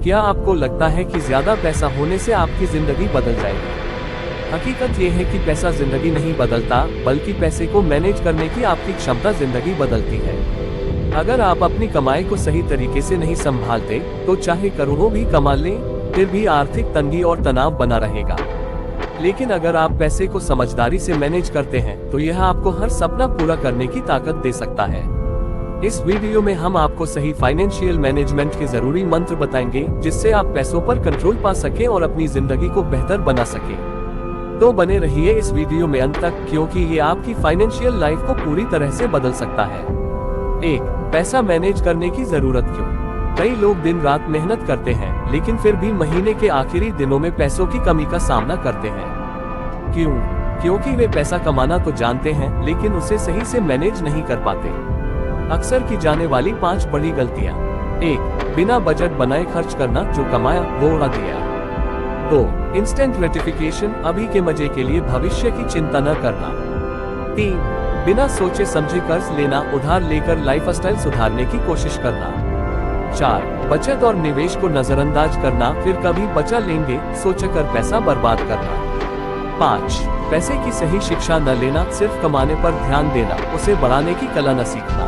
क्या आपको लगता है कि ज्यादा पैसा होने से आपकी जिंदगी बदल जाएगी? हकीकत ये है कि पैसा जिंदगी नहीं बदलता, बल्कि पैसे को मैनेज करने की आपकी क्षमता जिंदगी बदलती है। अगर आप अपनी कमाई को सही तरीके से नहीं संभालते, तो चाहे करोड़ों भी कमा लें, फिर भी आर्थिक तंगी और तनाव बना रहेगा। लेकिन अगर आप पैसे को समझदारी से मैनेज करते हैं, तो यह आपको हर सपना पूरा करने की ताकत दे सकता है। इस वीडियो में हम आपको सही फाइनेंशियल मैनेजमेंट के जरूरी मंत्र बताएंगे, जिससे आप पैसों पर कंट्रोल पा सकें और अपनी जिंदगी को बेहतर बना सकें। तो बने रहिए इस वीडियो में अंत तक, क्योंकि ये आपकी फाइनेंशियल लाइफ को पूरी तरह से बदल सकता है। 1. पैसा मैनेज करने की जरूरत क्यों? कई लोग दिन रात मेहनत करते हैं, लेकिन फिर भी महीने के आखिरी दिनों में पैसों की कमी का सामना करते हैं। क्यों? क्योंकि वे पैसा कमाना तो जानते हैं, लेकिन उसे सही से मैनेज नहीं कर पाते। अक्सर की जाने वाली 5 बड़ी गलतियां। 1. बिना बजट बनाए खर्च करना, जो कमाया वो उड़ा दिया। 2. इंस्टेंट ग्रेटिफिकेशन, अभी के मजे के लिए भविष्य की चिंता न करना। 3. बिना सोचे समझे कर्ज लेना, उधार लेकर लाइफस्टाइल सुधारने की कोशिश करना। 4. बचत और निवेश को नजरअंदाज करना, फिर कभी बचा लेंगे सोचकर पैसा बर्बाद करना। 5. पैसे की सही शिक्षा न लेना, सिर्फ कमाने पर ध्यान देना, उसे बढ़ाने की कला न सीखना।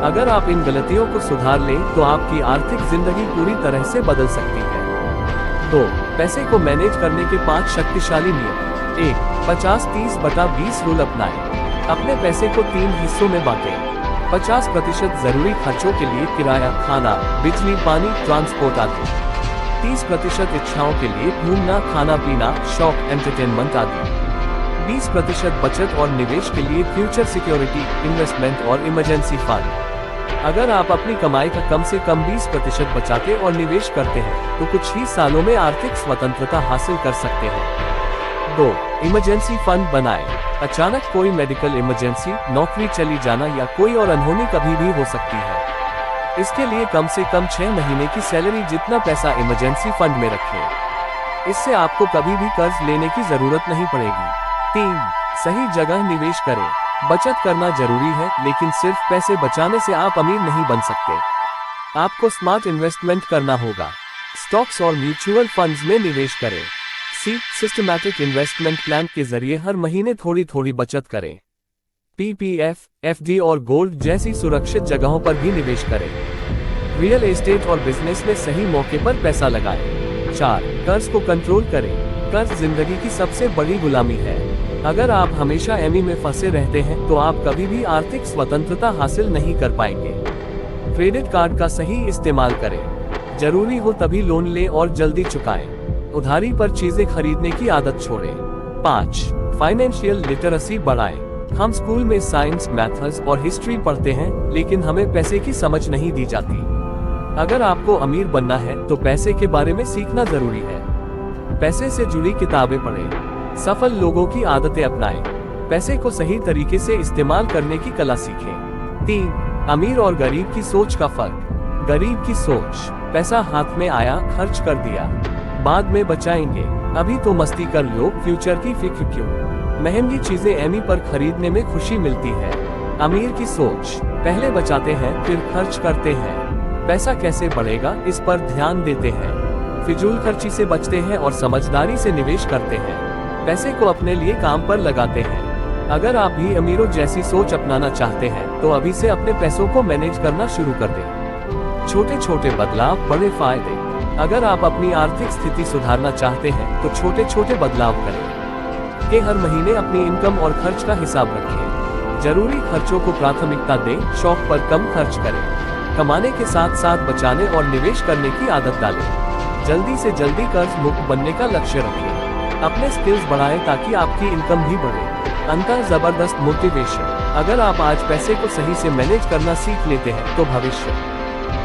अगर आप इन गलतियों को सुधार लें, तो आपकी आर्थिक जिंदगी पूरी तरह से बदल सकती है। 2. पैसे को मैनेज करने के 5 शक्तिशाली नियम। 1. 50-30/20 रूल अपनाएं। अपने पैसे को 3 हिस्सों में बांटें। 50% जरूरी खर्चों के लिए, किराया, खाना, बिजली, पानी, ट्रांसपोर्ट आदि। 30% इच्छाओं के लिए, घूमना, खाना पीना, शौक, एंटरटेनमेंट आदि। 20% बचत और निवेश के लिए, फ्यूचर सिक्योरिटी, इन्वेस्टमेंट और इमरजेंसी फंड। अगर आप अपनी कमाई का कम से कम 20% बचाते और निवेश करते हैं, तो कुछ ही सालों में आर्थिक स्वतंत्रता हासिल कर सकते हैं। 2. इमरजेंसी फंड बनाएं। अचानक कोई मेडिकल इमरजेंसी, नौकरी चली जाना या कोई और अनहोनी कभी भी हो सकती है। इसके लिए कम से कम 6 महीने की सैलरी जितना पैसा इमरजेंसी फंड में रखें। इससे आपको कभी भी कर्ज लेने की जरूरत नहीं पड़ेगी। 3. सही जगह निवेश करें। बचत करना जरूरी है, लेकिन सिर्फ पैसे बचाने से आप अमीर नहीं बन सकते। आपको स्मार्ट इन्वेस्टमेंट करना होगा। स्टॉक्स और म्यूचुअल फंड्स में निवेश करें। सिस्टमैटिक इन्वेस्टमेंट प्लान के जरिए हर महीने थोड़ी थोड़ी बचत करें। PPF, FD और गोल्ड जैसी सुरक्षित जगहों पर भी निवेश करें। रियल एस्टेट और बिजनेस में सही मौके पर पैसा लगाएं। 4. कर्ज को कंट्रोल करें। कर्ज जिंदगी की सबसे बड़ी गुलामी है। अगर आप हमेशा EMI में फंसे रहते हैं, तो आप कभी भी आर्थिक स्वतंत्रता हासिल नहीं कर पाएंगे। क्रेडिट कार्ड का सही इस्तेमाल करें। जरूरी हो तभी लोन लें और जल्दी चुकाएं। उधारी पर चीजें खरीदने की आदत छोड़ें। 5. फाइनेंशियल लिटरेसी बढ़ाएं। हम स्कूल में साइंस, मैथ्स और हिस्ट्री पढ़ते हैं, लेकिन हमें पैसे की समझ नहीं दी जाती। अगर आपको अमीर बनना है, तो पैसे के बारे में सीखना जरूरी है। पैसे से जुड़ी किताबें पढ़ें। सफल लोगों की आदतें अपनाएं। पैसे को सही तरीके से इस्तेमाल करने की कला सीखें। 3. अमीर और गरीब की सोच का फर्क। गरीब की सोच, पैसा हाथ में आया, खर्च कर दिया, बाद में बचाएंगे, अभी तो मस्ती कर लो, फ्यूचर की फिक्र क्यों। महंगी चीजें EMI पर खरीदने में खुशी मिलती है। अमीर की सोच, पहले बचाते हैं फिर खर्च करते हैं। पैसा कैसे बढ़ेगा, इस पर ध्यान देते हैं। फिजूल खर्ची से बचते हैं और समझदारी से निवेश करते हैं। पैसे को अपने लिए काम पर लगाते हैं। अगर आप भी अमीरों जैसी सोच अपनाना चाहते हैं, तो अभी से अपने पैसों को मैनेज करना शुरू कर दें। छोटे छोटे बदलाव, बड़े फायदे। अगर आप अपनी आर्थिक स्थिति सुधारना चाहते हैं, तो छोटे छोटे बदलाव करें। कि हर महीने अपनी इनकम और खर्च का हिसाब रखें। जरूरी खर्चों को प्राथमिकता दें, शौक पर कम खर्च करें। कमाने के साथ साथ बचाने और निवेश करने की आदत डालें। जल्दी से जल्दी कर्ज मुक्त बनने का लक्ष्य रखें। अपने स्किल्स बढ़ाएं ताकि आपकी इनकम भी बढ़े। अंतर जबरदस्त मोटिवेशन। अगर आप आज पैसे को सही से मैनेज करना सीख लेते हैं, तो भविष्य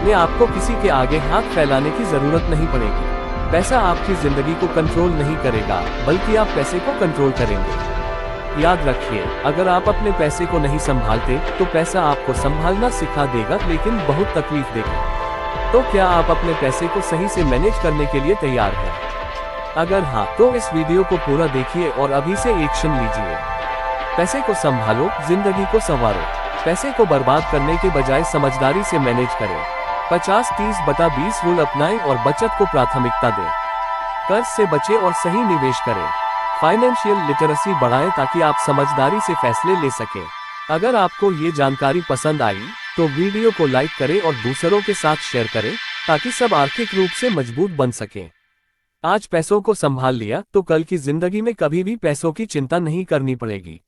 में आपको किसी के आगे हाथ फैलाने की जरूरत नहीं पड़ेगी। पैसा आपकी जिंदगी को कंट्रोल नहीं करेगा, बल्कि आप पैसे को कंट्रोल करेंगे। याद रखिए, अगर आप अपने पैसे को नहीं संभालते, तो पैसा आपको संभालना सिखा देगा, लेकिन बहुत तकलीफ देगा। तो क्या आप अपने पैसे को सही से मैनेज करने के लिए तैयार हैं? अगर हाँ, तो इस वीडियो को पूरा देखिए और अभी से एक्शन लीजिए। पैसे को संभालो, जिंदगी को संवारो। पैसे को बर्बाद करने के बजाय समझदारी से मैनेज करें। 50-30-20 रूल अपनाएं और बचत को प्राथमिकता दें। कर्ज से बचें और सही निवेश करें। फाइनेंशियल लिटरेसी बढ़ाएं ताकि आप समझदारी से फैसले ले सकें। अगर आपको ये जानकारी पसंद आई तो वीडियो को लाइक करें और दूसरों के साथ शेयर करें ताकि सब आर्थिक रूप से मजबूत बन सकें। आज पैसों को संभाल लिया तो कल की जिंदगी में कभी भी पैसों की चिंता नहीं करनी पड़ेगी।